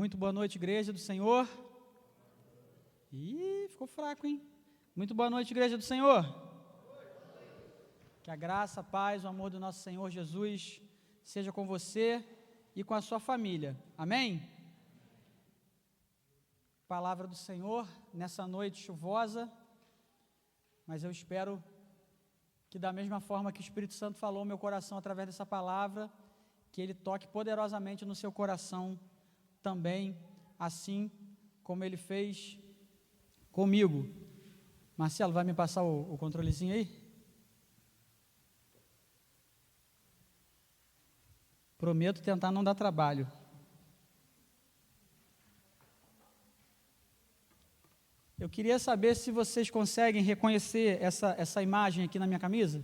Muito boa noite, igreja do Senhor. Ih, ficou fraco, hein? Muito boa noite, igreja do Senhor. Que a graça, a paz, o amor do nosso Senhor Jesus seja com você e com a sua família. Amém? Palavra do Senhor nessa noite chuvosa, mas eu espero que da mesma forma que o Espírito Santo falou ao meu coração através dessa palavra, que ele toque poderosamente no seu coração também, assim como ele fez comigo. Marcelo, vai me passar o controlezinho aí? Prometo tentar não dar trabalho. Eu queria saber se vocês conseguem reconhecer essa imagem aqui na minha camisa.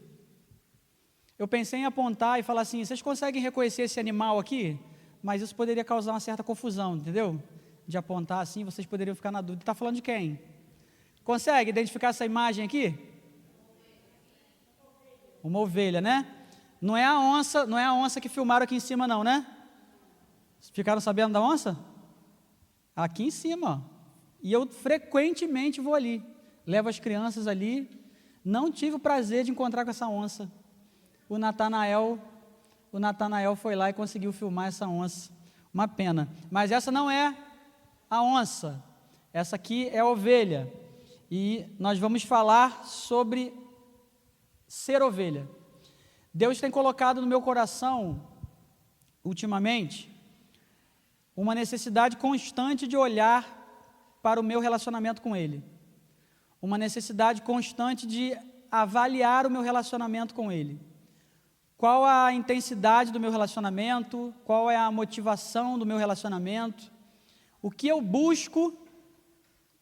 Eu pensei em apontar e falar assim, vocês conseguem reconhecer esse animal aqui? Mas isso poderia causar uma certa confusão, entendeu? De apontar assim, vocês poderiam ficar na dúvida. Está falando de quem? Consegue identificar essa imagem aqui? Uma ovelha, né? Não é a onça que filmaram aqui em cima não, né? Ficaram sabendo da onça? Aqui em cima, ó. E eu frequentemente vou ali, levo as crianças ali. Não tive o prazer de encontrar com essa onça. O Natanael foi lá e conseguiu filmar essa onça. Uma pena. Mas essa não é a onça. Essa aqui é a ovelha. E nós vamos falar sobre ser ovelha. Deus tem colocado no meu coração, ultimamente, uma necessidade constante de olhar para o meu relacionamento com Ele. Uma necessidade constante de avaliar o meu relacionamento com Ele. Qual a intensidade do meu relacionamento? Qual é a motivação do meu relacionamento? O que eu busco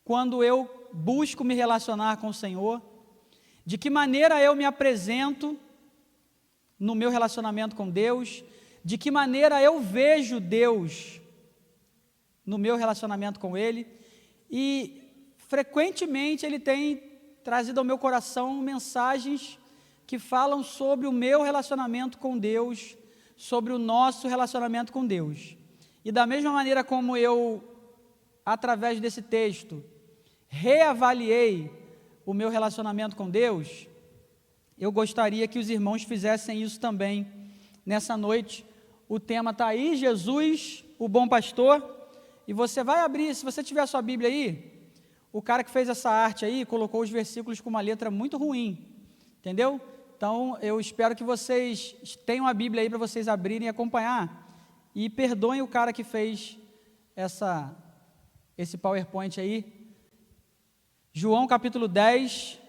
quando eu busco me relacionar com o Senhor? De que maneira eu me apresento no meu relacionamento com Deus? De que maneira eu vejo Deus no meu relacionamento com Ele? E frequentemente Ele tem trazido ao meu coração mensagens que falam sobre o meu relacionamento com Deus, sobre o nosso relacionamento com Deus. E da mesma maneira como eu, através desse texto, reavaliei o meu relacionamento com Deus, eu gostaria que os irmãos fizessem isso também nessa noite. O tema está aí, Jesus, o bom pastor, e você vai abrir, se você tiver a sua Bíblia aí, o cara que fez essa arte aí, colocou os versículos com uma letra muito ruim, entendeu? Então, eu espero que vocês tenham a Bíblia aí para vocês abrirem e acompanhar. E perdoem o cara que fez esse PowerPoint aí. João capítulo 10.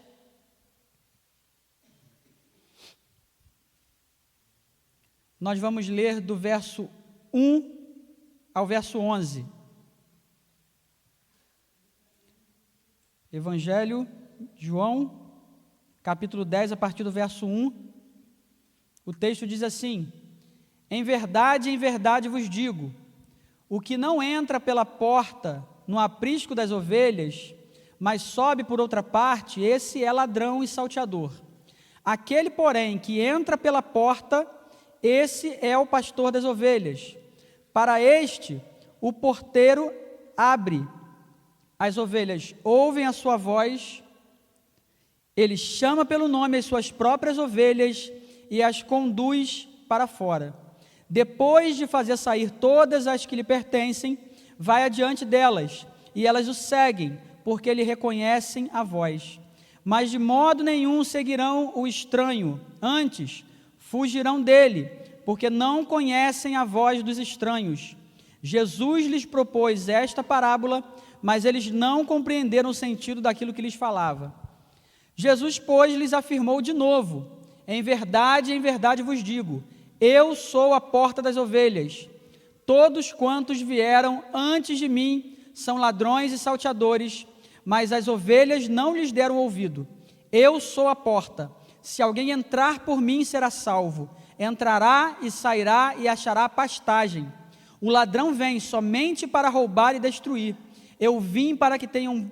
Nós vamos ler do verso 1 ao verso 11. Evangelho de João, capítulo 10, a partir do verso 1, o texto diz assim: em verdade vos digo, o que não entra pela porta no aprisco das ovelhas, mas sobe por outra parte, esse é ladrão e salteador. Aquele, porém, que entra pela porta, esse é o pastor das ovelhas. Para este, o porteiro abre. As ovelhas ouvem a sua voz, ele chama pelo nome as suas próprias ovelhas e as conduz para fora. Depois de fazer sair todas as que lhe pertencem, vai adiante delas, e elas o seguem, porque lhe reconhecem a voz. Mas de modo nenhum seguirão o estranho, antes fugirão dele, porque não conhecem a voz dos estranhos. Jesus lhes propôs esta parábola, mas eles não compreenderam o sentido daquilo que lhes falava. Jesus, pois, lhes afirmou de novo: em verdade vos digo, eu sou a porta das ovelhas. Todos quantos vieram antes de mim são ladrões e salteadores, mas as ovelhas não lhes deram ouvido. Eu sou a porta. Se alguém entrar por mim, será salvo. Entrará e sairá e achará pastagem. O ladrão vem somente para roubar e destruir. Eu vim para que tenham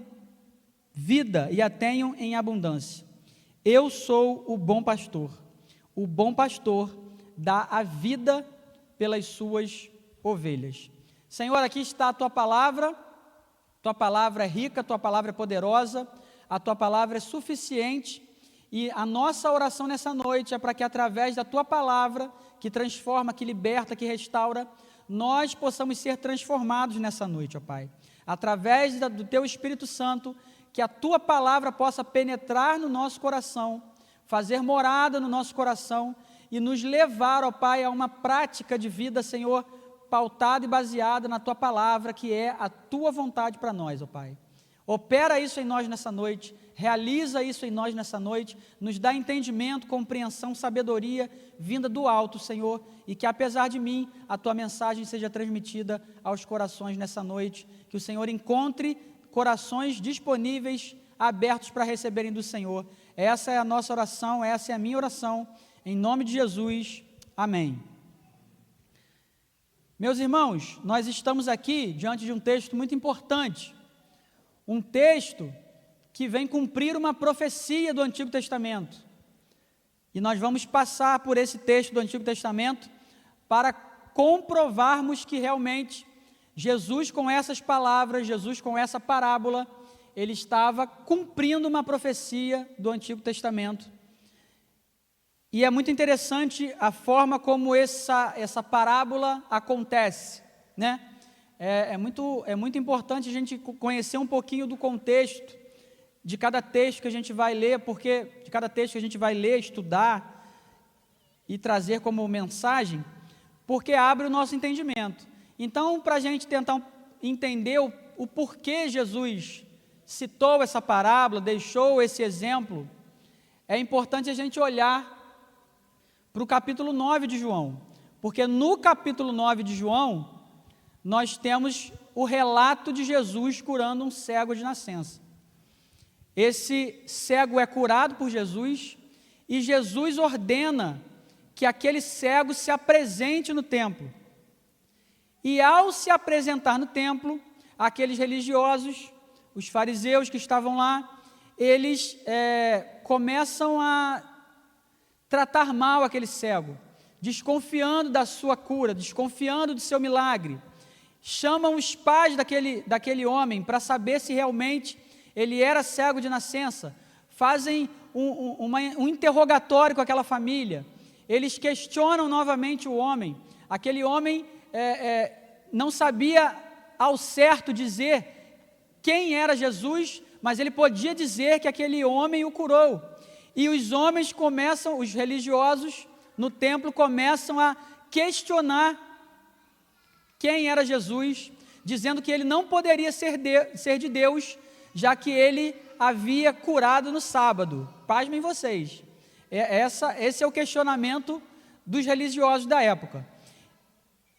vida e a tenham em abundância. Eu sou o bom pastor. O bom pastor dá a vida pelas suas ovelhas. Senhor, aqui está a Tua palavra é rica, a Tua palavra é poderosa, a Tua palavra é suficiente, e a nossa oração nessa noite é para que através da Tua palavra, que transforma, que liberta, que restaura, nós possamos ser transformados nessa noite, ó Pai. Através do Teu Espírito Santo, que a Tua palavra possa penetrar no nosso coração, fazer morada no nosso coração e nos levar, ó Pai, a uma prática de vida, Senhor, pautada e baseada na Tua palavra, que é a Tua vontade para nós, ó Pai. Opera isso em nós nessa noite, realiza isso em nós nessa noite, nos dá entendimento, compreensão, sabedoria, vinda do alto, Senhor, e que apesar de mim, a Tua mensagem seja transmitida aos corações nessa noite, que o Senhor encontre corações disponíveis, abertos para receberem do Senhor. Essa é a nossa oração, essa é a minha oração, em nome de Jesus, amém. Meus irmãos, nós estamos aqui diante de um texto muito importante, um texto que vem cumprir uma profecia do Antigo Testamento, e nós vamos passar por esse texto do Antigo Testamento para comprovarmos que realmente Jesus, com essas palavras, Jesus, com essa parábola, ele estava cumprindo uma profecia do Antigo Testamento. E é muito interessante a forma como essa parábola acontece, né? É muito importante a gente conhecer um pouquinho do contexto de cada texto que a gente vai ler, porque de cada texto que a gente vai ler, estudar e trazer como mensagem, porque abre o nosso entendimento. Então, para a gente tentar entender o porquê Jesus citou essa parábola, deixou esse exemplo, é importante a gente olhar para o capítulo 9 de João, porque no capítulo 9 de João, nós temos o relato de Jesus curando um cego de nascença. Esse cego é curado por Jesus, e Jesus ordena que aquele cego se apresente no templo. E ao se apresentar no templo, aqueles religiosos, os fariseus que estavam lá, eles começam a tratar mal aquele cego, desconfiando da sua cura, desconfiando do seu milagre. Chamam os pais daquele homem para saber se realmente ele era cego de nascença, fazem um interrogatório com aquela família, eles questionam novamente o homem. Aquele homem não sabia ao certo dizer quem era Jesus, mas ele podia dizer que aquele homem o curou. E os homens os religiosos no templo começam a questionar quem era Jesus, dizendo que ele não poderia ser de Deus, já que ele havia curado no sábado. Pasmem vocês, esse é o questionamento dos religiosos da época.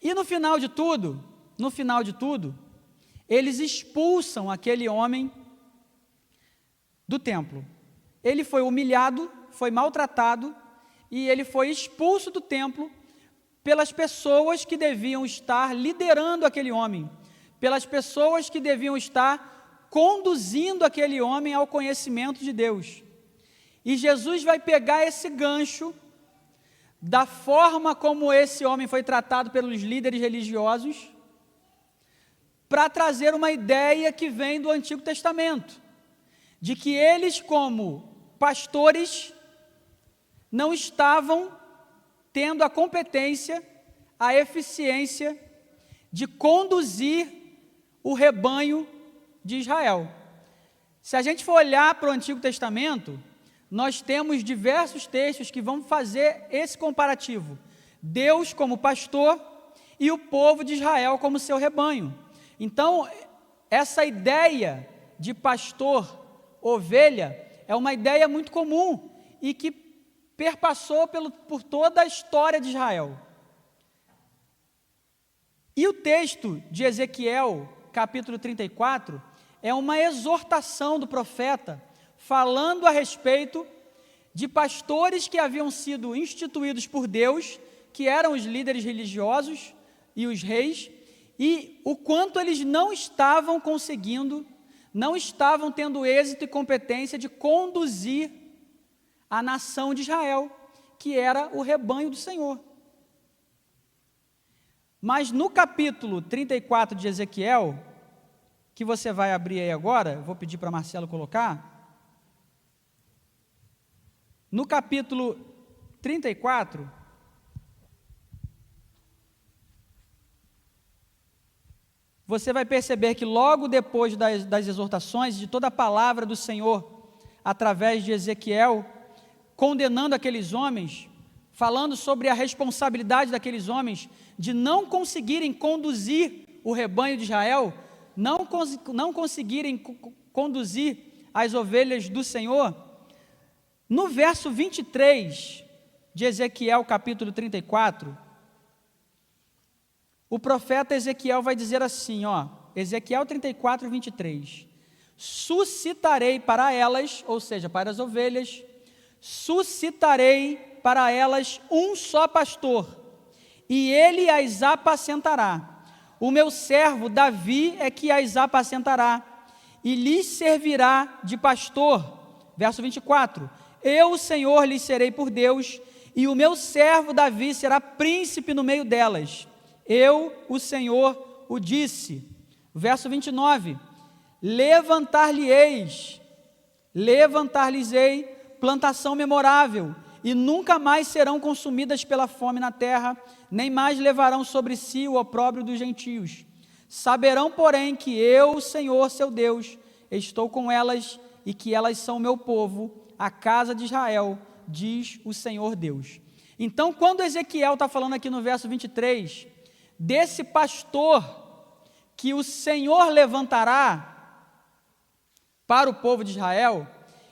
E no final de tudo, eles expulsam aquele homem do templo. Ele foi humilhado, foi maltratado, e ele foi expulso do templo pelas pessoas que deviam estar liderando aquele homem, pelas pessoas que deviam estar conduzindo aquele homem ao conhecimento de Deus. E Jesus vai pegar esse gancho da forma como esse homem foi tratado pelos líderes religiosos, para trazer uma ideia que vem do Antigo Testamento, de que eles, como pastores, não estavam tendo a competência, a eficiência de conduzir o rebanho de Israel. Se a gente for olhar para o Antigo Testamento, nós temos diversos textos que vão fazer esse comparativo. Deus como pastor e o povo de Israel como seu rebanho. Então, essa ideia de pastor, ovelha, é uma ideia muito comum e que perpassou por toda a história de Israel. E o texto de Ezequiel, capítulo 34, é uma exortação do profeta, falando a respeito de pastores que haviam sido instituídos por Deus, que eram os líderes religiosos e os reis, e o quanto eles não estavam conseguindo, não estavam tendo êxito e competência de conduzir a nação de Israel, que era o rebanho do Senhor. Mas no capítulo 34 de Ezequiel, que você vai abrir aí agora, vou pedir para Marcelo colocar. No capítulo 34, você vai perceber que logo depois das exortações, de toda a palavra do Senhor, através de Ezequiel, condenando aqueles homens, falando sobre a responsabilidade daqueles homens de não conseguirem conduzir o rebanho de Israel, não conseguirem conduzir as ovelhas do Senhor. No verso 23 de Ezequiel, capítulo 34, o profeta Ezequiel vai dizer assim, Ezequiel 34, 23, suscitarei para elas, ou seja, para as ovelhas, suscitarei para elas um só pastor, e ele as apacentará. O meu servo Davi é que as apacentará, e lhes servirá de pastor. Verso 24, eu, o Senhor, lhes serei por Deus, e o meu servo Davi será príncipe no meio delas. Eu, o Senhor, o disse. Verso 29, levantar-lhes-ei plantação memorável, e nunca mais serão consumidas pela fome na terra, nem mais levarão sobre si o opróbrio dos gentios. Saberão, porém, que eu, o Senhor, seu Deus, estou com elas, e que elas são meu povo, a casa de Israel, diz o Senhor Deus. Então, quando Ezequiel está falando aqui no verso 23, desse pastor que o Senhor levantará para o povo de Israel,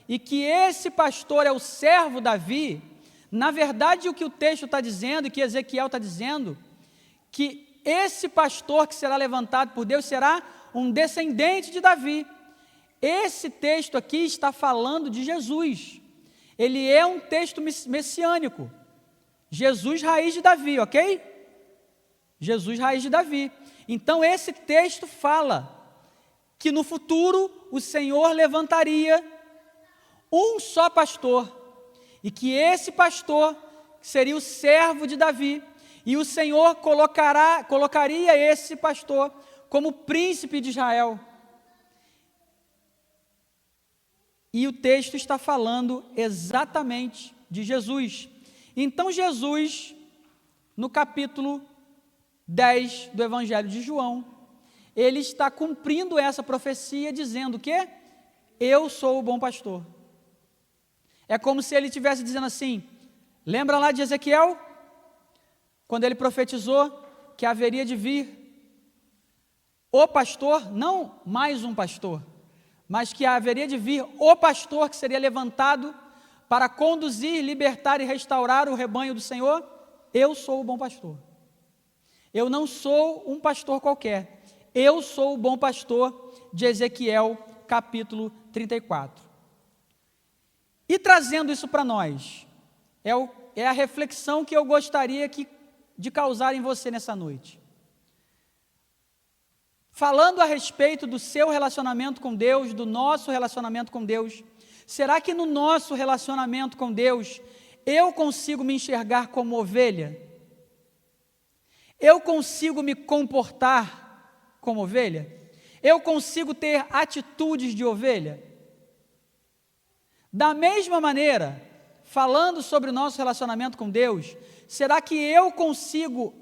e que esse pastor é o servo Davi, na verdade o que o texto está dizendo, e que Ezequiel está dizendo, que esse pastor que será levantado por Deus será um descendente de Davi. Esse texto aqui está falando de Jesus, ele é um texto messiânico, Jesus raiz de Davi, ok? Jesus raiz de Davi. Então esse texto fala que no futuro o Senhor levantaria um só pastor, e que esse pastor seria o servo de Davi, e o Senhor colocaria esse pastor como príncipe de Israel. E o texto está falando exatamente de Jesus. Então Jesus, no capítulo 10 do Evangelho de João, ele está cumprindo essa profecia dizendo que eu sou o bom pastor. É como se ele estivesse dizendo assim, lembra lá de Ezequiel? Quando ele profetizou que haveria de vir o pastor, não mais um pastor, mas que haveria de vir o pastor que seria levantado para conduzir, libertar e restaurar o rebanho do Senhor. Eu sou o bom pastor. Eu não sou um pastor qualquer. Eu sou o bom pastor de Ezequiel, capítulo 34. E trazendo isso para nós, é a reflexão que eu gostaria de causar em você nessa noite. Falando a respeito do seu relacionamento com Deus, do nosso relacionamento com Deus, será que no nosso relacionamento com Deus, eu consigo me enxergar como ovelha? Eu consigo me comportar como ovelha? Eu consigo ter atitudes de ovelha? Da mesma maneira, falando sobre o nosso relacionamento com Deus, será que eu consigo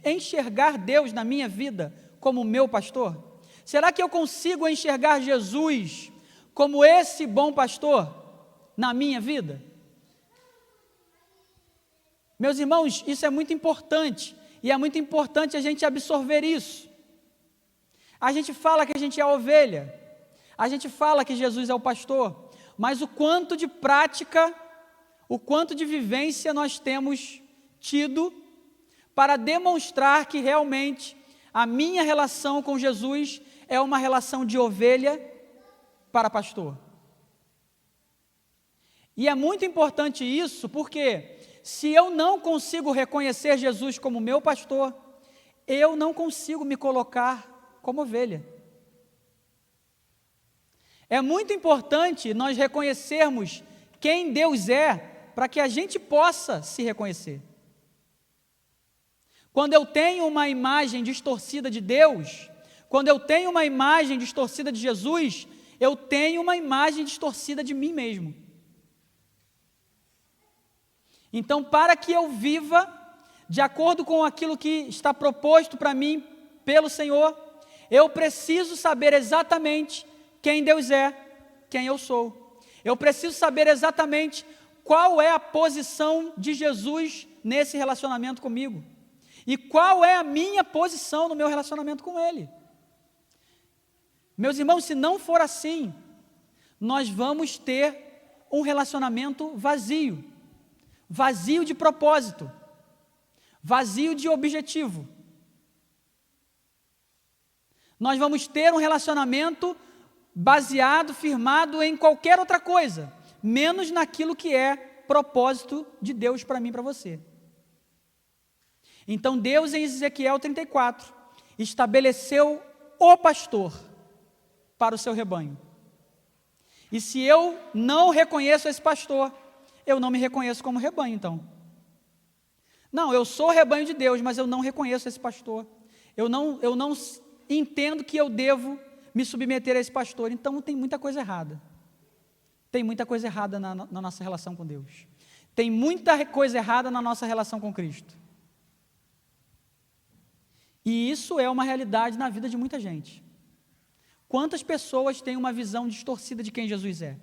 enxergar Deus na minha vida como meu pastor? Será que eu consigo enxergar Jesus como esse bom pastor na minha vida? Meus irmãos, isso é muito importante, e é muito importante a gente absorver isso. A gente fala que a gente é a ovelha, a gente fala que Jesus é o pastor, mas o quanto de prática, o quanto de vivência nós temos tido para demonstrar que realmente a minha relação com Jesus é uma relação de ovelha para pastor. E é muito importante isso, porque se eu não consigo reconhecer Jesus como meu pastor, eu não consigo me colocar como ovelha. É muito importante nós reconhecermos quem Deus é, para que a gente possa se reconhecer. Quando eu tenho uma imagem distorcida de Deus, quando eu tenho uma imagem distorcida de Jesus, eu tenho uma imagem distorcida de mim mesmo. Então, para que eu viva de acordo com aquilo que está proposto para mim pelo Senhor, eu preciso saber exatamente quem Deus é, quem eu sou. Eu preciso saber exatamente qual é a posição de Jesus nesse relacionamento comigo. E qual é a minha posição no meu relacionamento com Ele. Meus irmãos, se não for assim, nós vamos ter um relacionamento vazio. Vazio de propósito. Vazio de objetivo. Nós vamos ter um relacionamento baseado, firmado em qualquer outra coisa, menos naquilo que é propósito de Deus para mim e para você. Então Deus, em Ezequiel 34, estabeleceu o pastor para o seu rebanho. E se eu não reconheço esse pastor, eu não me reconheço como rebanho, então. Não, eu sou rebanho de Deus, mas eu não reconheço esse pastor. Eu não entendo que eu devo me submeter a esse pastor. Então tem muita coisa errada. Tem muita coisa errada na nossa relação com Deus. Tem muita coisa errada na nossa relação com Cristo. E isso é uma realidade na vida de muita gente. Quantas pessoas têm uma visão distorcida de quem Jesus é?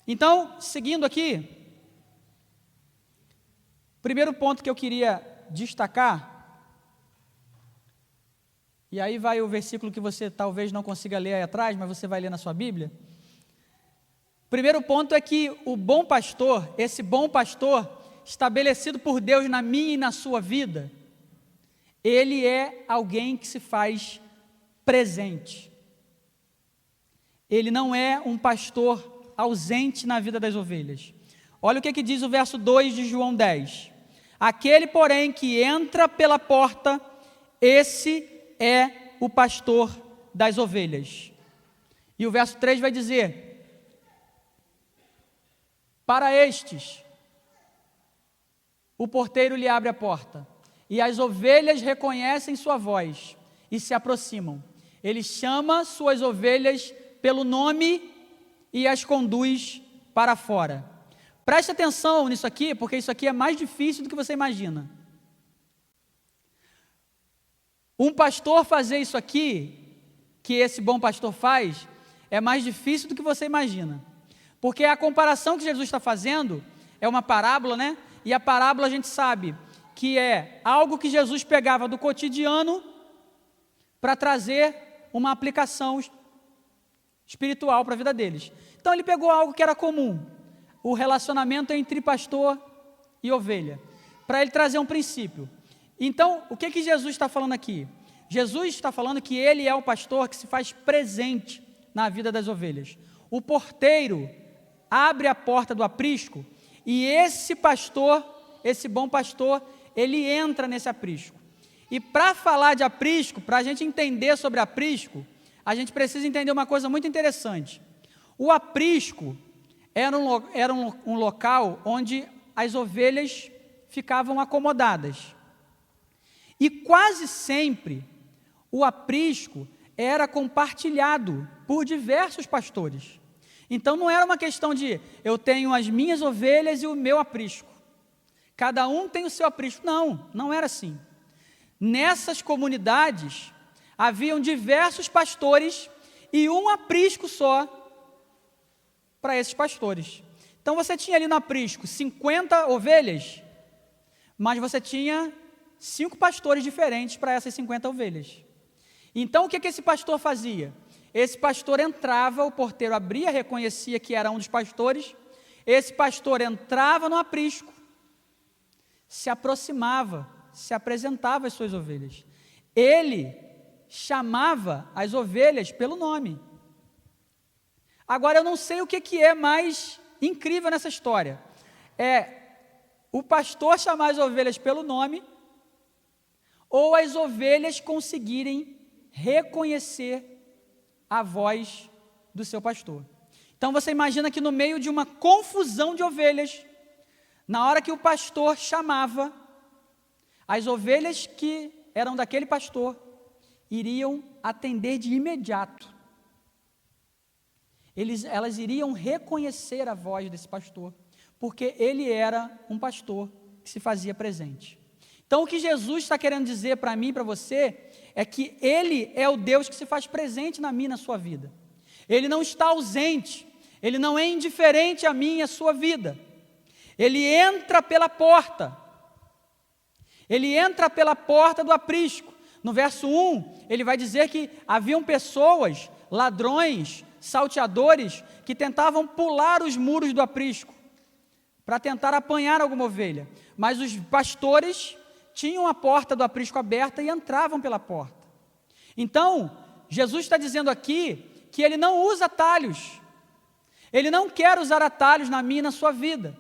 Então, seguindo aqui, o primeiro ponto que eu queria destacar, e aí vai o versículo que você talvez não consiga ler aí atrás, mas você vai ler na sua Bíblia. O primeiro ponto é que o bom pastor, esse bom pastor, estabelecido por Deus na minha e na sua vida, ele é alguém que se faz presente. Ele não é um pastor ausente na vida das ovelhas. Olha o que diz o verso 2 de João 10. Aquele, porém, que entra pela porta, esse é o pastor das ovelhas. E o verso 3 vai dizer: para estes, o porteiro lhe abre a porta, e as ovelhas reconhecem sua voz e se aproximam. Ele chama suas ovelhas pelo nome e as conduz para fora. Preste atenção nisso aqui, porque isso aqui é mais difícil do que você imagina. Um pastor fazer isso aqui, que esse bom pastor faz, é mais difícil do que você imagina. Porque a comparação que Jesus está fazendo é uma parábola, né? E a parábola a gente sabe que é algo que Jesus pegava do cotidiano para trazer uma aplicação espiritual para a vida deles. Então ele pegou algo que era comum, o relacionamento entre pastor e ovelha, para ele trazer um princípio. Então, o que Jesus está falando aqui? Jesus está falando que ele é o pastor que se faz presente na vida das ovelhas. O porteiro abre a porta do aprisco e esse pastor, esse bom pastor, ele entra nesse aprisco. E para falar de aprisco, para a gente entender sobre aprisco, a gente precisa entender uma coisa muito interessante. O aprisco era um local onde as ovelhas ficavam acomodadas. E quase sempre o aprisco era compartilhado por diversos pastores. Então não era uma questão de eu tenho as minhas ovelhas e o meu aprisco. Cada um tem o seu aprisco. Não, não era assim. Nessas comunidades haviam diversos pastores e um aprisco só para esses pastores. Então você tinha ali no aprisco 50 ovelhas, mas você tinha 5 pastores diferentes para essas 50 ovelhas. Então o que esse pastor fazia? Esse pastor entrava, o porteiro abria, reconhecia que era um dos pastores, esse pastor entrava no aprisco, se aproximava, se apresentava às suas ovelhas. Ele chamava as ovelhas pelo nome. Agora eu não sei o que é mais incrível nessa história. É o pastor chamar as ovelhas pelo nome ou as ovelhas conseguirem reconhecer a voz do seu pastor. Então você imagina que no meio de uma confusão de ovelhas, na hora que o pastor chamava, As ovelhas que eram daquele pastor iriam atender de imediato. Elas iriam reconhecer a voz desse pastor, porque ele era um pastor que se fazia presente. Então, o que Jesus está querendo dizer para mim e para você é que Ele é o Deus que se faz presente na minha e na sua vida. Ele não está ausente, Ele não é indiferente a mim e a sua vida. Ele entra pela porta. Ele entra pela porta do aprisco. No verso 1, ele vai dizer que haviam pessoas, ladrões, salteadores, que tentavam pular os muros do aprisco para tentar apanhar alguma ovelha. Mas os pastores tinham a porta do aprisco aberta e entravam pela porta. Então, Jesus está dizendo aqui que Ele não usa atalhos. Ele não quer usar atalhos na minha e na sua vida.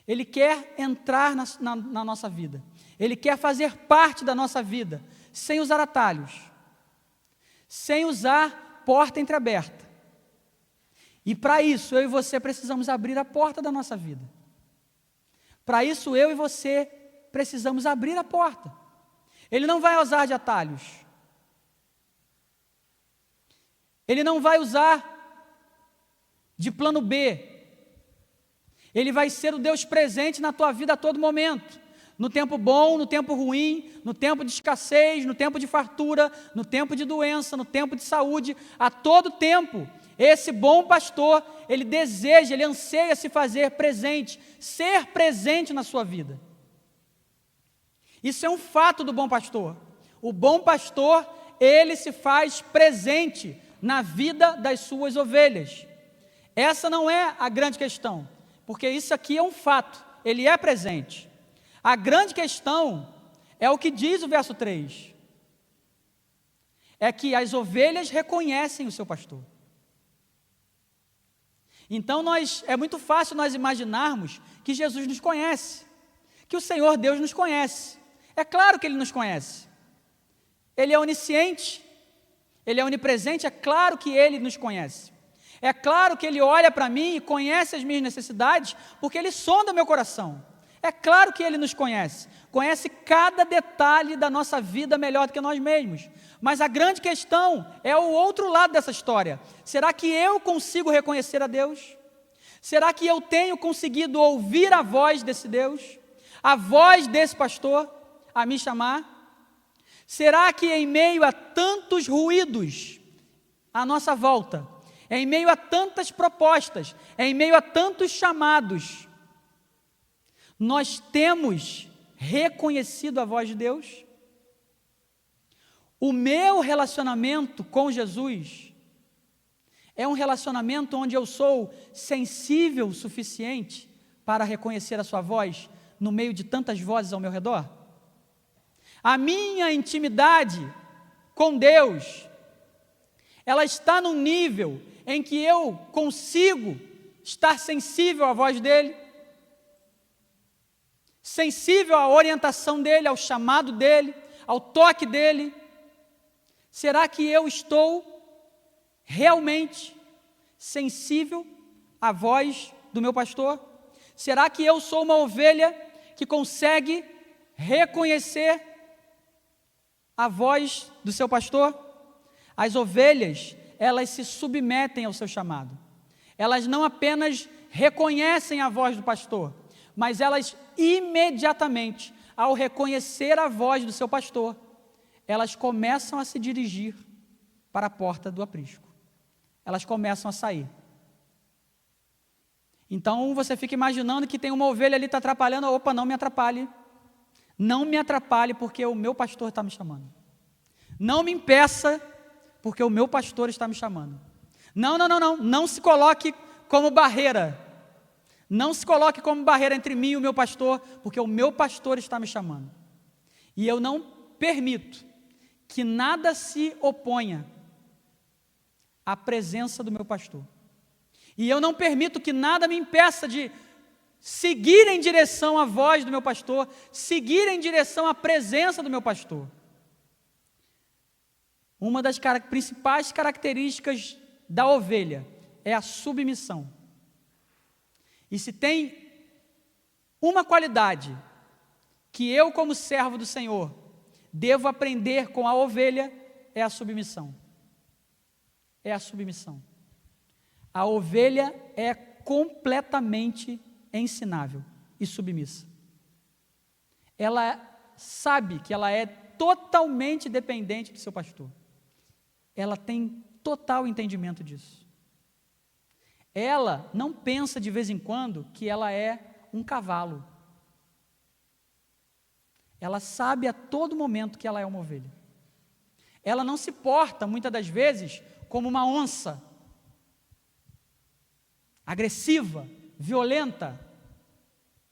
Ele quer entrar na nossa vida. Ele quer fazer parte da nossa vida, sem usar atalhos, sem usar porta entreaberta. E para isso, eu e você precisamos abrir a porta da nossa vida. Para isso, eu e você precisamos abrir a porta. Ele não vai usar de atalhos. Ele não vai usar de plano B. Ele vai ser o Deus presente na tua vida a todo momento. No tempo bom, no tempo ruim, no tempo de escassez, no tempo de fartura, no tempo de doença, no tempo de saúde, a todo tempo. Esse bom pastor, ele deseja, ele anseia se fazer presente, ser presente na sua vida. Isso é um fato do bom pastor. O bom pastor, ele se faz presente na vida das suas ovelhas. Essa não é a grande questão, porque isso aqui é um fato, ele é presente. A grande questão é o que diz o verso 3. É que as ovelhas reconhecem o seu pastor. Então é muito fácil nós imaginarmos que Jesus nos conhece, que o Senhor Deus nos conhece. É claro que Ele nos conhece. Ele é onisciente, Ele é onipresente, é claro que Ele nos conhece. É claro que Ele olha para mim e conhece as minhas necessidades, porque Ele sonda meu coração. É claro que Ele nos conhece, conhece cada detalhe da nossa vida melhor do que nós mesmos. Mas a grande questão é o outro lado dessa história. Será que eu consigo reconhecer a Deus? Será que eu tenho conseguido ouvir a voz desse Deus? A voz desse pastor a me chamar? Será que em meio a tantos ruídos à nossa volta, em meio a tantas propostas, em meio a tantos chamados, nós temos reconhecido a voz de Deus? O meu relacionamento com Jesus é um relacionamento onde eu sou sensível o suficiente para reconhecer a sua voz no meio de tantas vozes ao meu redor? A minha intimidade com Deus, ela está num nível em que eu consigo estar sensível à voz dEle, sensível à orientação dEle, ao chamado dEle, ao toque dEle. Será que eu estou realmente sensível à voz do meu pastor? Será que eu sou uma ovelha que consegue reconhecer a voz do seu pastor? As ovelhas, elas se submetem ao seu chamado. Elas não apenas reconhecem a voz do pastor, mas elas imediatamente, ao reconhecer a voz do seu pastor, elas começam a se dirigir para a porta do aprisco. Elas começam a sair. Então você fica imaginando que tem uma ovelha ali que está atrapalhando. Opa, não me atrapalhe. Não me atrapalhe porque o meu pastor está me chamando. Não me impeça porque o meu pastor está me chamando. Não se coloque como barreira. Não se coloque como barreira entre mim e o meu pastor, porque o meu pastor está me chamando. E eu não permito que nada se oponha à presença do meu pastor. E eu não permito que nada me impeça de seguir em direção à voz do meu pastor, seguir em direção à presença do meu pastor. Uma das principais características da ovelha é a submissão. E se tem uma qualidade que eu, como servo do Senhor, devo aprender com a ovelha é a submissão. É a submissão. A ovelha é completamente ensinável e submissa. Ela sabe que ela é totalmente dependente do seu pastor. Ela tem total entendimento disso. Ela não pensa de vez em quando que ela é um cavalo. Ela sabe a todo momento que ela é uma ovelha. Ela não se porta, muitas das vezes, como uma onça, agressiva, violenta,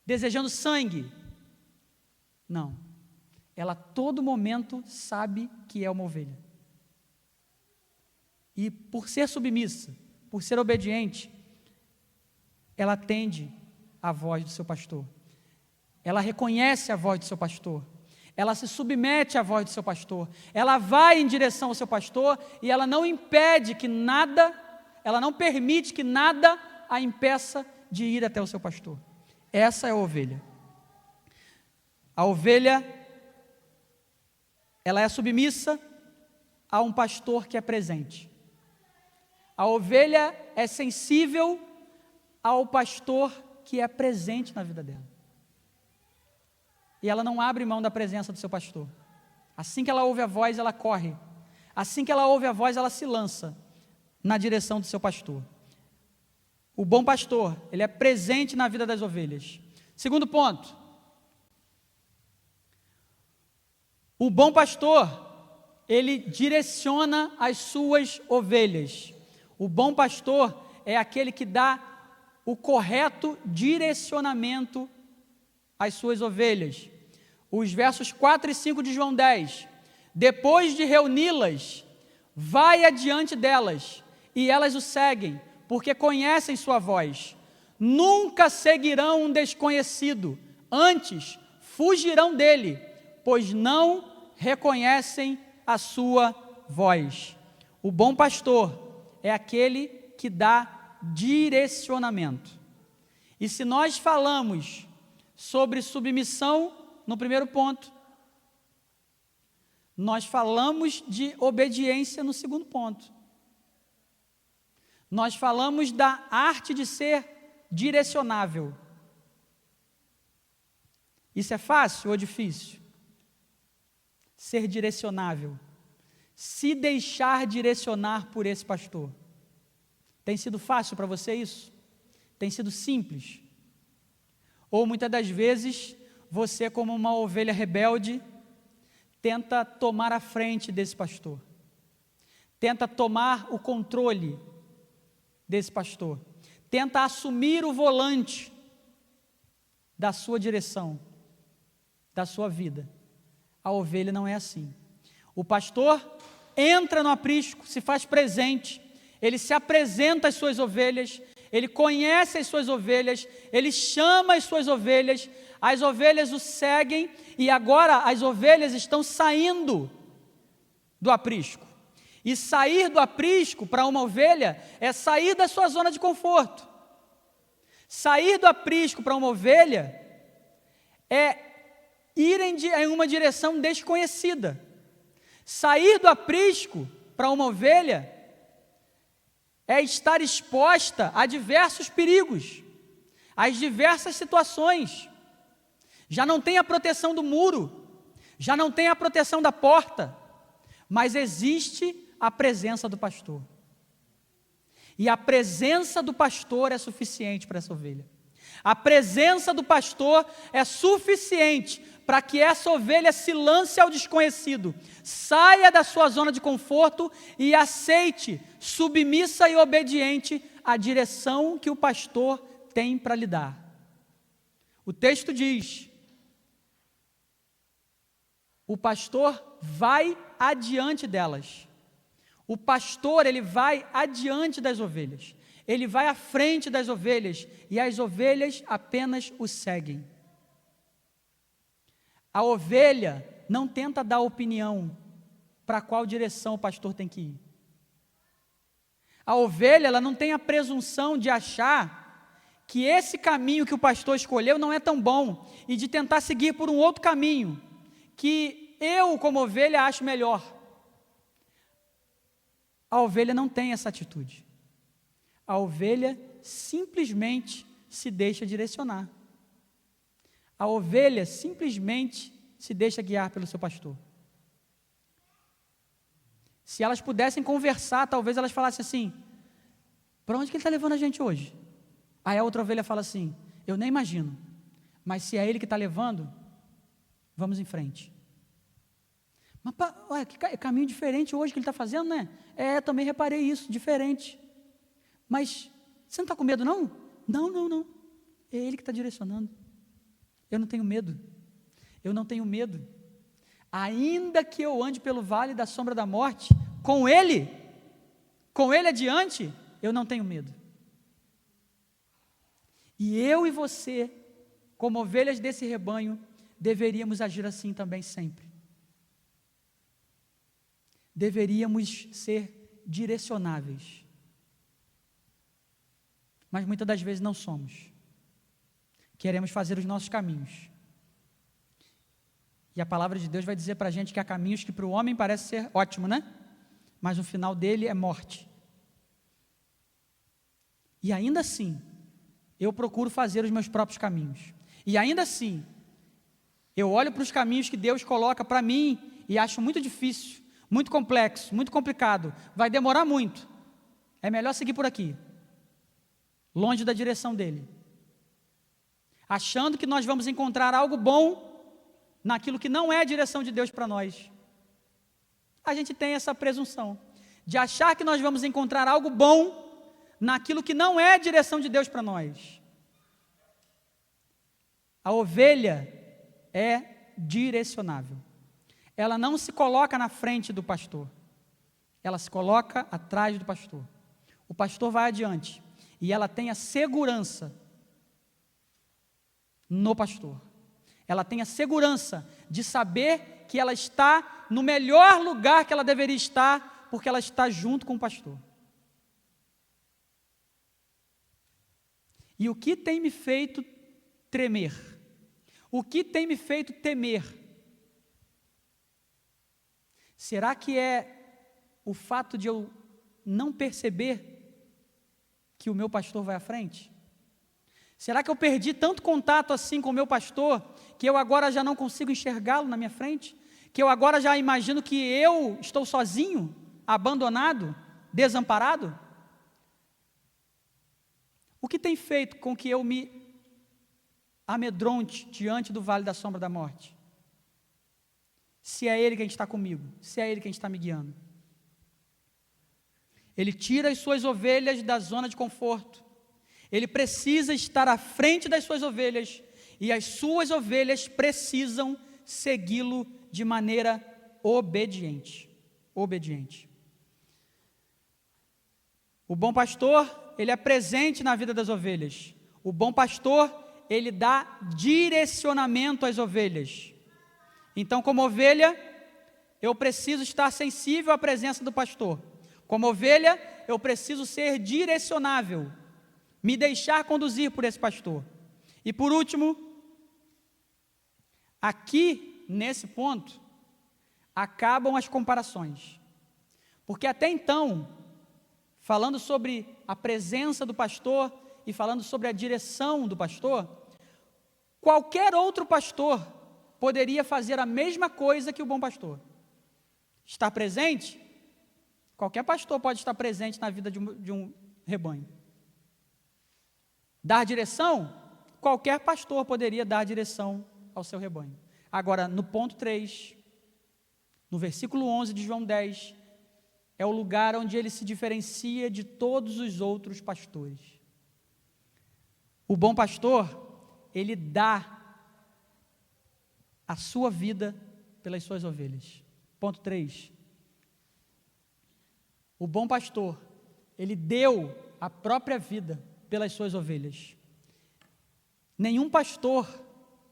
desejando sangue. Não. Ela a todo momento sabe que é uma ovelha. E por ser submissa, por ser obediente, ela atende à voz do seu pastor. Ela reconhece a voz do seu pastor. Ela se submete à voz do seu pastor. Ela vai em direção ao seu pastor e ela não impede que nada, ela não permite que nada a impeça de ir até o seu pastor. Essa é a ovelha. A ovelha, ela é submissa a um pastor que é presente. A ovelha é sensível ao pastor que é presente na vida dela. E ela não abre mão da presença do seu pastor. Assim que ela ouve a voz, ela corre. Assim que ela ouve a voz, ela se lança na direção do seu pastor. O bom pastor, ele é presente na vida das ovelhas. Segundo ponto. O bom pastor, ele direciona as suas ovelhas. O bom pastor é aquele que dá o correto direcionamento às suas ovelhas. Os versos 4 e 5 de João 10. Depois de reuni-las, vai adiante delas, e elas o seguem, porque conhecem sua voz. Nunca seguirão um desconhecido, antes fugirão dele, pois não reconhecem a sua voz. O bom pastor é aquele que dá direcionamento. E se nós falamos sobre submissão no primeiro ponto, nós falamos de obediência no segundo ponto. Nós falamos da arte de ser direcionável. Isso é fácil ou difícil? Ser direcionável. Se deixar direcionar por esse pastor. Tem sido fácil para você isso? Tem sido simples? Ou muitas das vezes, você como uma ovelha rebelde, tenta tomar a frente desse pastor. Tenta tomar o controle desse pastor. Tenta assumir o volante da sua direção, da sua vida. A ovelha não é assim. O pastor entra no aprisco, se faz presente, ele se apresenta às suas ovelhas, ele conhece as suas ovelhas, ele chama as suas ovelhas, as ovelhas o seguem e agora as ovelhas estão saindo do aprisco. E sair do aprisco para uma ovelha é sair da sua zona de conforto. Sair do aprisco para uma ovelha é ir em uma direção desconhecida. Sair do aprisco para uma ovelha é estar exposta a diversos perigos, às diversas situações. Já não tem a proteção do muro, já não tem a proteção da porta, mas existe a presença do pastor. E a presença do pastor é suficiente para essa ovelha. A presença do pastor é suficiente para que essa ovelha se lance ao desconhecido, saia da sua zona de conforto e aceite, submissa e obediente, a direção que o pastor tem para lhe dar. O texto diz: o pastor vai adiante delas. O pastor, ele vai adiante das ovelhas. Ele vai à frente das ovelhas e as ovelhas apenas o seguem. A ovelha não tenta dar opinião para qual direção o pastor tem que ir. A ovelha, ela não tem a presunção de achar que esse caminho que o pastor escolheu não é tão bom, e de tentar seguir por um outro caminho, que eu, como ovelha, acho melhor. A ovelha não tem essa atitude. A ovelha simplesmente se deixa direcionar. A ovelha simplesmente se deixa guiar pelo seu pastor. Se elas pudessem conversar, talvez elas falassem assim: para onde que ele está levando a gente hoje? Aí a outra ovelha fala assim: eu nem imagino, mas se é ele que está levando, vamos em frente. Mas olha, que caminho diferente hoje que ele está fazendo, né? Também reparei isso, diferente. Mas você não está com medo, não? Não. É ele que está direcionando. Eu não tenho medo. Eu não tenho medo. Ainda que eu ande pelo vale da sombra da morte, com ele adiante, eu não tenho medo. E eu e você, como ovelhas desse rebanho, deveríamos agir assim também sempre. Deveríamos ser direcionáveis. Mas muitas das vezes não somos. Queremos fazer os nossos caminhos. E a palavra de Deus vai dizer para a gente que há caminhos que para o homem parece ser ótimo, né? Mas o final dele é morte. E ainda assim, eu procuro fazer os meus próprios caminhos. E ainda assim, eu olho para os caminhos que Deus coloca para mim e acho muito difícil, muito complexo, muito complicado. Vai demorar muito. É melhor seguir por aqui, longe da direção dele. Achando que nós vamos encontrar algo bom naquilo que não é a direção de Deus para nós. A gente tem essa presunção de achar que nós vamos encontrar algo bom naquilo que não é a direção de Deus para nós. A ovelha é direcionável. Ela não se coloca na frente do pastor. Ela se coloca atrás do pastor. O pastor vai adiante e ela tem a segurança no pastor. Ela tem a segurança de saber que ela está no melhor lugar que ela deveria estar, porque ela está junto com o pastor. E o que tem me feito tremer? O que tem me feito temer? Será que é o fato de eu não perceber que o meu pastor vai à frente? Será que eu perdi tanto contato assim com o meu pastor, que eu agora já não consigo enxergá-lo na minha frente? Que eu agora já imagino que eu estou sozinho, abandonado, desamparado? O que tem feito com que eu me amedronte diante do vale da sombra da morte? Se é Ele quem está comigo, se é Ele quem está me guiando. Ele tira as suas ovelhas da zona de conforto. Ele precisa estar à frente das suas ovelhas, e as suas ovelhas precisam segui-lo de maneira obediente. Obediente. O bom pastor, ele é presente na vida das ovelhas. O bom pastor, ele dá direcionamento às ovelhas. Então, como ovelha, eu preciso estar sensível à presença do pastor. Como ovelha, eu preciso ser direcionável, me deixar conduzir por esse pastor. E por último, aqui nesse ponto, acabam as comparações. Porque até então, falando sobre a presença do pastor e falando sobre a direção do pastor, qualquer outro pastor poderia fazer a mesma coisa que o bom pastor. Estar presente? Qualquer pastor pode estar presente na vida de um rebanho. Dar direção? Qualquer pastor poderia dar direção ao seu rebanho. Agora, no ponto 3, no versículo 11 de João 10, é o lugar onde ele se diferencia de todos os outros pastores. O bom pastor, ele dá a sua vida pelas suas ovelhas. Ponto 3. O bom pastor, ele deu a própria vida pelas suas ovelhas. Nenhum pastor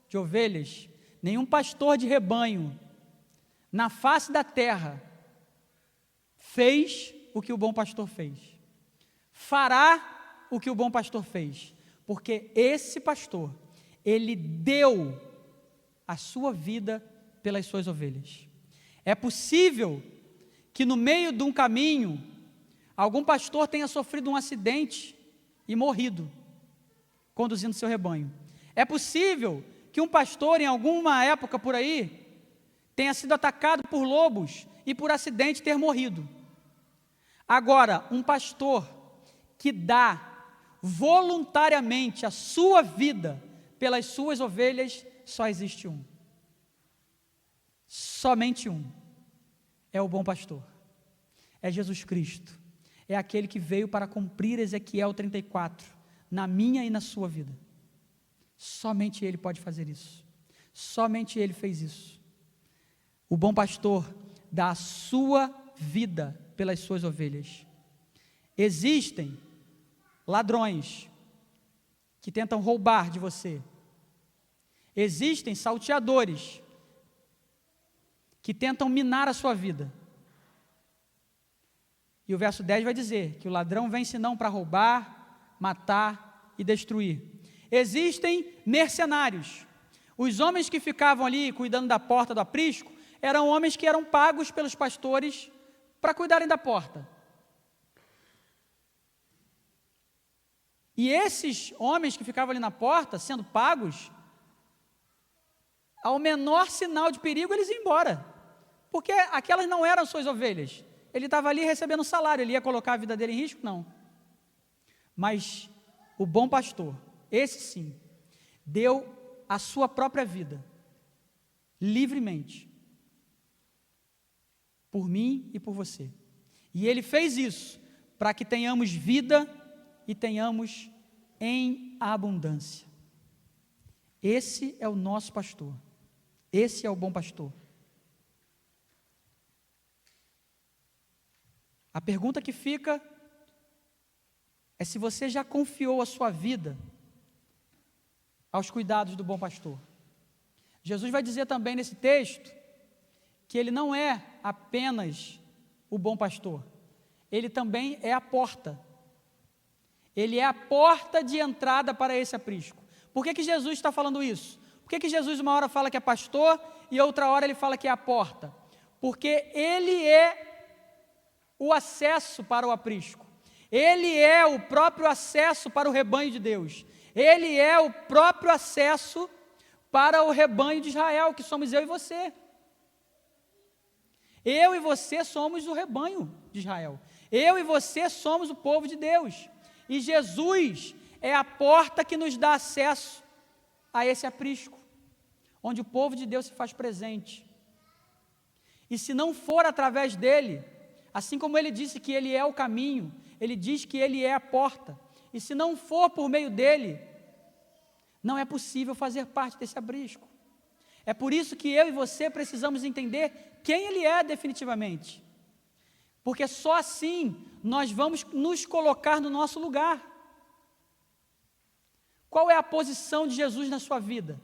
de ovelhas, nenhum pastor de rebanho, na face da terra, fez o que o bom pastor fez. Fará o que o bom pastor fez. Porque esse pastor, ele deu a sua vida pelas suas ovelhas. É possível que no meio de um caminho, algum pastor tenha sofrido um acidente e morrido, conduzindo seu rebanho. É possível que um pastor, em alguma época por aí, tenha sido atacado por lobos e por acidente ter morrido. Agora, um pastor que dá voluntariamente a sua vida pelas suas ovelhas, só existe um. Somente um. É o bom pastor. É Jesus Cristo. É aquele que veio para cumprir Ezequiel 34, na minha e na sua vida. Somente Ele pode fazer isso. Somente Ele fez isso. O bom pastor dá a sua vida pelas suas ovelhas. Existem ladrões que tentam roubar de você. Existem salteadores que tentam minar a sua vida. E o verso 10 vai dizer que o ladrão vem senão para roubar, matar e destruir. Existem mercenários. Os homens que ficavam ali cuidando da porta do aprisco eram homens que eram pagos pelos pastores para cuidarem da porta. E esses homens que ficavam ali na porta, sendo pagos, ao menor sinal de perigo eles iam embora, porque aquelas não eram suas ovelhas. Ele estava ali recebendo salário, ele ia colocar a vida dele em risco? Não. Mas o bom pastor, esse sim, deu a sua própria vida, livremente, por mim e por você. E ele fez isso para que tenhamos vida e tenhamos em abundância. Esse é o nosso pastor. Esse é o bom pastor. A pergunta que fica é se você já confiou a sua vida aos cuidados do bom pastor. Jesus vai dizer também nesse texto que ele não é apenas o bom pastor, ele também é a porta. Ele é a porta de entrada para esse aprisco. Por que Jesus está falando isso? Por que Jesus uma hora fala que é pastor e outra hora ele fala que é a porta? Porque ele é o acesso para o aprisco. Ele é o próprio acesso para o rebanho de Deus. Ele é o próprio acesso para o rebanho de Israel, que somos eu e você. Eu e você somos o rebanho de Israel. Eu e você somos o povo de Deus. E Jesus é a porta que nos dá acesso a esse aprisco, onde o povo de Deus se faz presente. E se não for através dele, assim como ele disse que ele é o caminho, ele diz que ele é a porta, e se não for por meio dele, não é possível fazer parte desse aprisco. É por isso que eu e você precisamos entender quem ele é definitivamente, porque só assim nós vamos nos colocar no nosso lugar. Qual é a posição de Jesus na sua vida?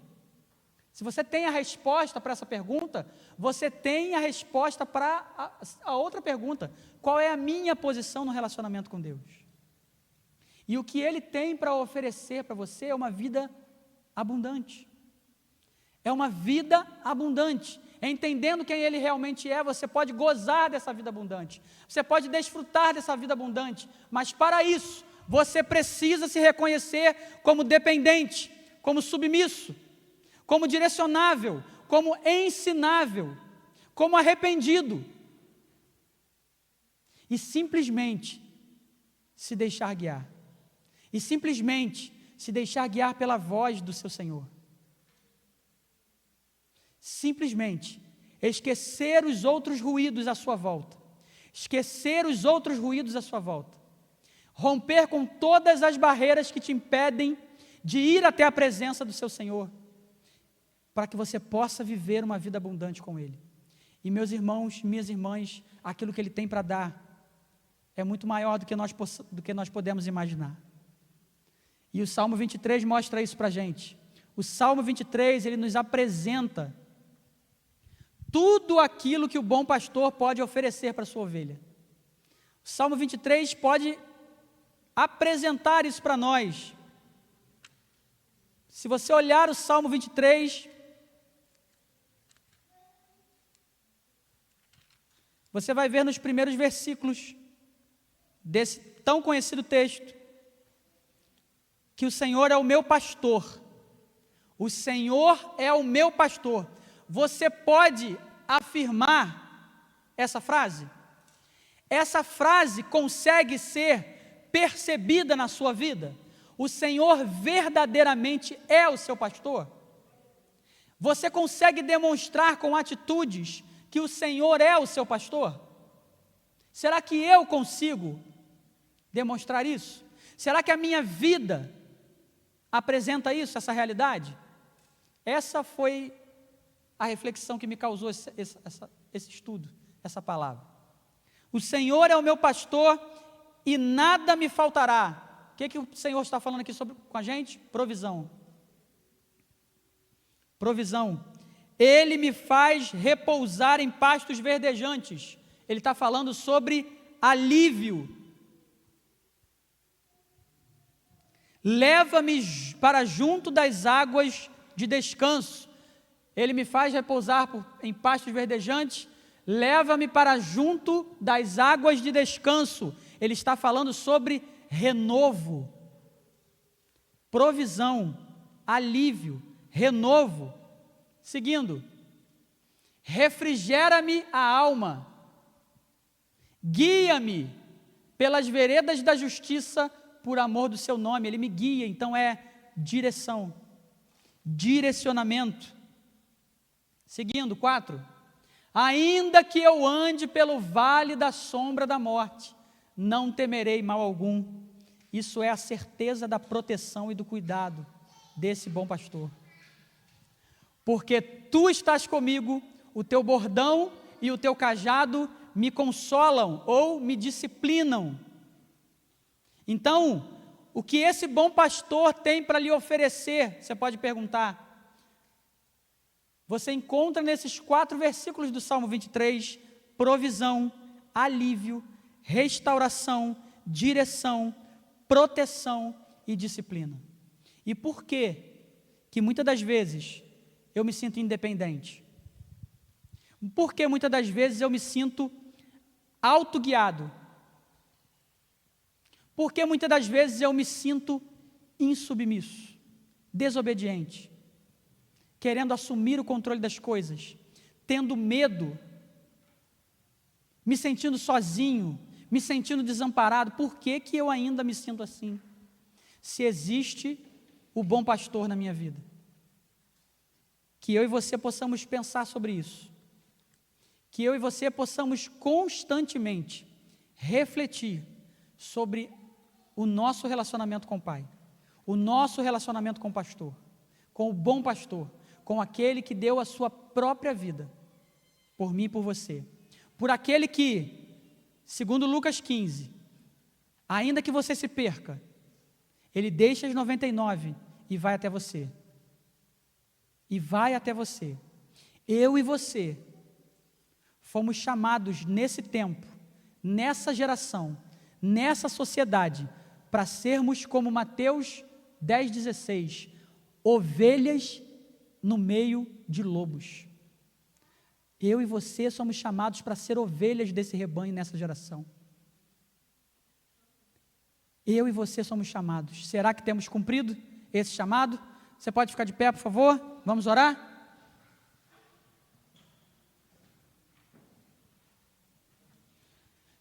Se você tem a resposta para essa pergunta, você tem a resposta para a outra pergunta: qual é a minha posição no relacionamento com Deus? E o que Ele tem para oferecer para você é uma vida abundante. É uma vida abundante. Entendendo quem Ele realmente é, você pode gozar dessa vida abundante. Você pode desfrutar dessa vida abundante. Mas para isso, você precisa se reconhecer como dependente, como submisso, como direcionável, como ensinável, como arrependido. E simplesmente se deixar guiar. E simplesmente se deixar guiar pela voz do seu Senhor. Simplesmente esquecer os outros ruídos à sua volta. Esquecer os outros ruídos à sua volta. Romper com todas as barreiras que te impedem de ir até a presença do seu Senhor, para que você possa viver uma vida abundante com Ele. E meus irmãos, minhas irmãs, aquilo que Ele tem para dar é muito maior do que nós podemos imaginar. E o Salmo 23 mostra isso para a gente. O Salmo 23, ele nos apresenta tudo aquilo que o bom pastor pode oferecer para a sua ovelha. O Salmo 23 pode apresentar isso para nós. Se você olhar o Salmo 23, você vai ver nos primeiros versículos desse tão conhecido texto, que o Senhor é o meu pastor. O Senhor é o meu pastor. Você pode afirmar essa frase? Essa frase consegue ser percebida na sua vida? O Senhor verdadeiramente é o seu pastor? Você consegue demonstrar com atitudes que o Senhor é o seu pastor? Será que eu consigo demonstrar isso? Será que a minha vida apresenta isso, essa realidade? Essa foi a reflexão que me causou esse estudo, essa palavra. O Senhor é o meu pastor e nada me faltará. O que o Senhor está falando aqui com a gente? Provisão. Provisão. Ele me faz repousar em pastos verdejantes. Ele está falando sobre alívio. Leva-me para junto das águas de descanso. Ele me faz repousar em pastos verdejantes. Leva-me para junto das águas de descanso. Ele está falando sobre renovo, provisão, alívio, renovo. Seguindo, refrigera-me a alma, guia-me pelas veredas da justiça por amor do seu nome. Ele me guia, então é direção, direcionamento. Seguindo, 4, ainda que eu ande pelo vale da sombra da morte, não temerei mal algum. Isso é a certeza da proteção e do cuidado desse bom pastor. Porque tu estás comigo, o teu bordão e o teu cajado me consolam ou me disciplinam. Então, o que esse bom pastor tem para lhe oferecer? Você pode perguntar. Você encontra nesses 4 versículos do Salmo 23, provisão, alívio, restauração, direção, proteção e disciplina. E por que muitas das vezes eu me sinto independente? Por que muitas das vezes eu me sinto autoguiado? Por que muitas das vezes eu me sinto insubmisso, desobediente, querendo assumir o controle das coisas, tendo medo, me sentindo sozinho, me sentindo desamparado? Por que eu ainda me sinto assim? Se existe o bom pastor na minha vida. Que eu e você possamos pensar sobre isso. Que eu e você possamos constantemente refletir sobre o nosso relacionamento com o Pai, o nosso relacionamento com o pastor, com o bom pastor, com aquele que deu a sua própria vida por mim e por você, por aquele que, segundo Lucas 15, ainda que você se perca, ele deixa as 99 e vai até você. E vai até você. Eu e você fomos chamados nesse tempo, nessa geração, nessa sociedade, para sermos como Mateus 10,16, ovelhas no meio de lobos. Eu e você somos chamados para ser ovelhas desse rebanho nessa geração. Eu e você somos chamados. Será que temos cumprido esse chamado? Você pode ficar de pé, por favor? Vamos orar?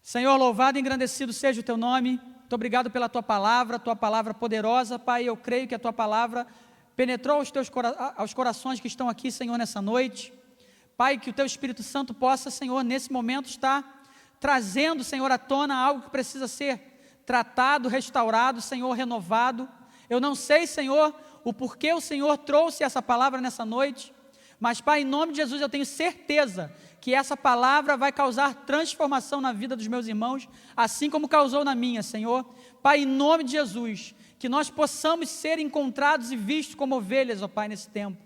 Senhor, louvado e engrandecido seja o teu nome. Muito obrigado pela tua palavra poderosa. Pai, eu creio que a tua palavra penetrou aos corações que estão aqui, Senhor, nessa noite. Pai, que o teu Espírito Santo possa, Senhor, nesse momento estar trazendo, Senhor, à tona algo que precisa ser tratado, restaurado, Senhor, renovado. Eu não sei, Senhor, o porquê o Senhor trouxe essa palavra nessa noite, mas, Pai, em nome de Jesus, eu tenho certeza que essa palavra vai causar transformação na vida dos meus irmãos, assim como causou na minha, Senhor. Pai, em nome de Jesus, que nós possamos ser encontrados e vistos como ovelhas, ó Pai, nesse tempo,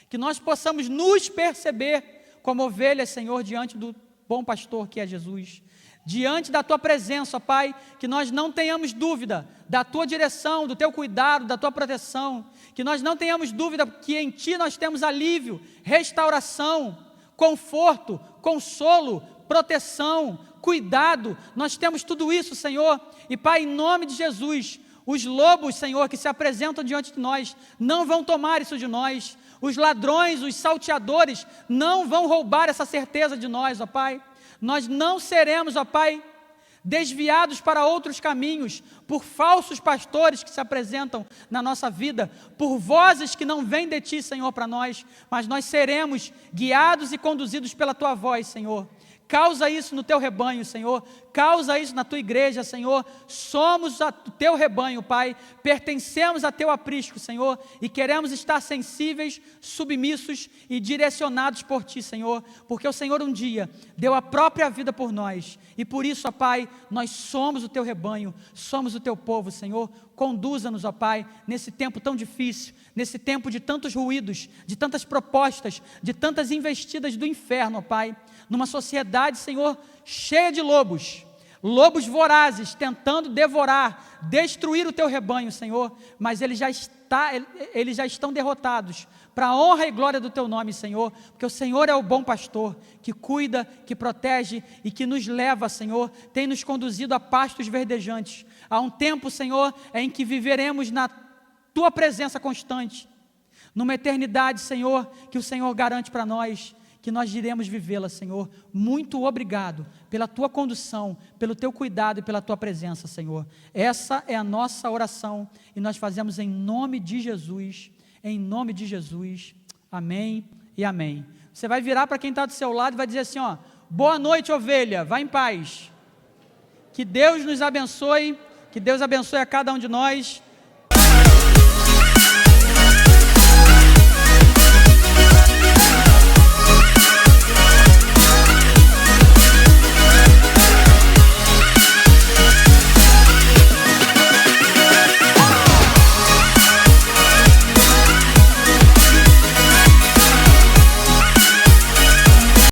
que nós possamos nos perceber como ovelhas, Senhor, diante do bom pastor que é Jesus. Diante da tua presença, ó Pai, que nós não tenhamos dúvida da tua direção, do teu cuidado, da tua proteção, que nós não tenhamos dúvida que em ti nós temos alívio, restauração, conforto, consolo, proteção, cuidado, nós temos tudo isso, Senhor, e Pai, em nome de Jesus, os lobos, Senhor, que se apresentam diante de nós, não vão tomar isso de nós, os ladrões, os salteadores, não vão roubar essa certeza de nós, ó Pai. Nós não seremos, ó Pai, desviados para outros caminhos, por falsos pastores que se apresentam na nossa vida, por vozes que não vêm de Ti, Senhor, para nós, mas nós seremos guiados e conduzidos pela Tua voz, Senhor. Causa isso no Teu rebanho, Senhor, causa isso na Tua igreja, Senhor, somos o Teu rebanho, Pai, pertencemos a Teu aprisco, Senhor, e queremos estar sensíveis, submissos e direcionados por Ti, Senhor, porque o Senhor um dia deu a própria vida por nós, e por isso, ó Pai, nós somos o Teu rebanho, somos o Teu povo, Senhor, conduza-nos, ó Pai, nesse tempo tão difícil, nesse tempo de tantos ruídos, de tantas propostas, de tantas investidas do inferno, ó Pai, numa sociedade, Senhor, cheia de lobos vorazes, tentando devorar, destruir o Teu rebanho, Senhor, mas eles já estão derrotados, para a honra e glória do Teu nome, Senhor, porque o Senhor é o bom pastor, que cuida, que protege e que nos leva, Senhor, tem nos conduzido a pastos verdejantes, há um tempo, Senhor, em que viveremos na Tua presença constante, numa eternidade, Senhor, que o Senhor garante para nós, que nós iremos vivê-la, Senhor. Muito obrigado pela Tua condução, pelo Teu cuidado e pela Tua presença, Senhor. Essa é a nossa oração e nós fazemos em nome de Jesus, amém e amém. Você vai virar para quem está do seu lado e vai dizer assim, ó, boa noite, ovelha, vá em paz. Que Deus nos abençoe, que Deus abençoe a cada um de nós.